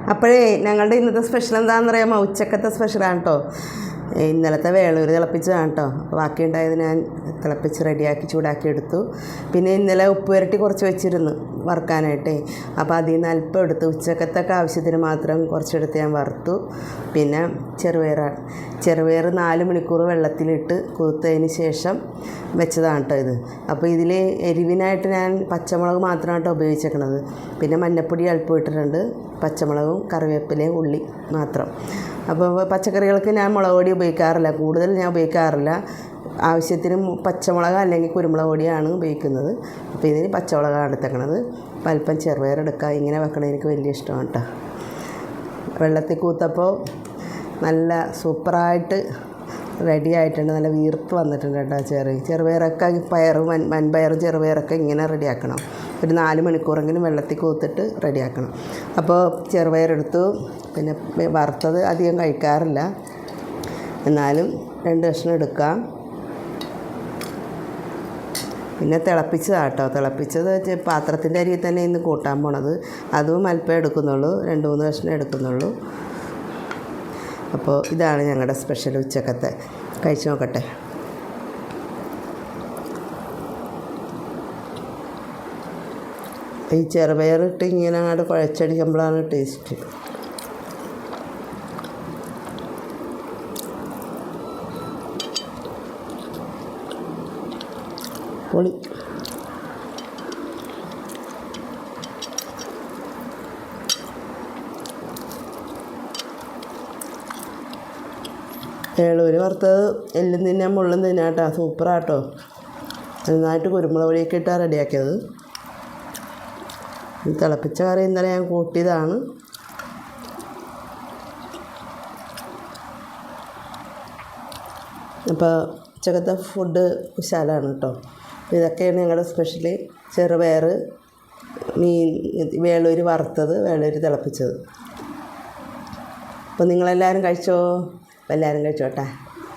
അപ്പോഴേ ഞങ്ങളുടെ ഇന്നത്തെ സ്പെഷ്യൽ എന്താണെന്ന് അറിയാമോ? ഉച്ചക്കത്തെ സ്പെഷ്യലാണ് കേട്ടോ. ഇന്നലത്തെ വേളൂര് തിളപ്പിച്ചതാണ് കേട്ടോ. അപ്പോൾ ബാക്കിയുണ്ടായത് ഞാൻ തിളപ്പിച്ച് റെഡിയാക്കി ചൂടാക്കി എടുത്തു. പിന്നെ ഇന്നലെ ഉപ്പ് പുരട്ടി കുറച്ച് വെച്ചിരുന്നു വറുക്കാനായിട്ടേ. അപ്പോൾ അതിൽ നിന്ന് അല്പം എടുത്ത് ഉച്ചക്കത്തൊക്കെ ആവശ്യത്തിന് മാത്രം കുറച്ചെടുത്ത് ഞാൻ വറുത്തു. പിന്നെ ചെറുപയർ 4 മണിക്കൂർ വെള്ളത്തിലിട്ട് കുതിർത്തതിന് ശേഷം വെച്ചതാണ് കേട്ടോ ഇത്. അപ്പോൾ ഇതിൽ എരിവിനായിട്ട് ഞാൻ പച്ചമുളക് മാത്രമാണ് കേട്ടോ ഉപയോഗിച്ചേക്കണത്. പിന്നെ മഞ്ഞൾപ്പൊടി അല്പം ഇട്ടിട്ടുണ്ട്, പച്ചമുളകും കറിവേപ്പിലയും ഉള്ളി മാത്രം. അപ്പോൾ പച്ചക്കറികൾക്ക് ഞാൻ മുളക് പൊടി ഉപയോഗിക്കാറില്ല, കൂടുതൽ ഞാൻ ഉപയോഗിക്കാറില്ല. ആവശ്യത്തിന് പച്ചമുളക് അല്ലെങ്കിൽ കുരുമുളക് പൊടിയാണ് ഉപയോഗിക്കുന്നത്. അപ്പോൾ ഇതിന് പച്ചമുളകാണ് എടുത്തേക്കണത്. അപ്പോൾ അല്പം ചെറുപയർ എടുക്കുക. ഇങ്ങനെ വെക്കണത് എനിക്ക് വലിയ ഇഷ്ടമാണ് കേട്ടോ. വെള്ളത്തിൽ കൂത്തപ്പോൾ നല്ല സൂപ്പറായിട്ട് റെഡി ആയിട്ടുണ്ട്. നല്ല വീർപ്പ് വന്നിട്ടുണ്ട് കേട്ടോ. ചെറുപയറൊക്കെ വൻപയറും ചെറുപയറൊക്കെ ഇങ്ങനെ റെഡിയാക്കണം. ഒരു 4 മണിക്കൂറെങ്കിലും വെള്ളത്തിൽ കൂത്തിട്ട് റെഡിയാക്കണം. അപ്പോൾ ചെറുപയറെടുത്തു. പിന്നെ വറുത്തത് അധികം കഴിക്കാറില്ല, എന്നാലും 2 കഷ്ണം എടുക്കാം. പിന്നെ തിളപ്പിച്ചതാട്ടോ. തിളപ്പിച്ചത് പാത്രത്തിൻ്റെ അരിയിൽ തന്നെ ഇന്ന് കൂട്ടാൻ പോണത്. അതും അല്പം എടുക്കുന്നുള്ളൂ, 2-3 കഷ്ണം എടുക്കുന്നുള്ളൂ. അപ്പോൾ ഇതാണ് ഞങ്ങളുടെ സ്പെഷ്യൽ ഉച്ചക്കത്തെ. കഴിച്ച് നോക്കട്ടെ. ഈ ചെറുപയറിട്ട് ഇങ്ങനെ അങ്ങോട്ട് കുഴച്ചടിക്കുമ്പോഴാണ് ടേസ്റ്റ്. പൊളി. വേളൂര് വറുത്തത് എല്ലും തിന്നാൻ മുള്ളും തിന്നാട്ടോ. സൂപ്പറാട്ടോ. നന്നായിട്ട് കുരുമുളക് പൊടിയൊക്കെ ഇട്ടാണ് റെഡിയാക്കിയത്. തിളപ്പിച്ച കറി ഇന്നലെ ഞാൻ കൂട്ടിയതാണ്. അപ്പോൾ ഉച്ചക്കത്തെ ഫുഡ് കുശാലാണ് കേട്ടോ. ഇതൊക്കെയാണ് ഞങ്ങളുടെ സ്പെഷ്യലി. ചെറുപയർ, മീൻ, വേളൂര് വറുത്തത്, വേളൂര് തിളപ്പിച്ചത്. അപ്പോൾ നിങ്ങളെല്ലാവരും കഴിച്ചോ? എല്ലാവരും കഴിച്ചോട്ടെ.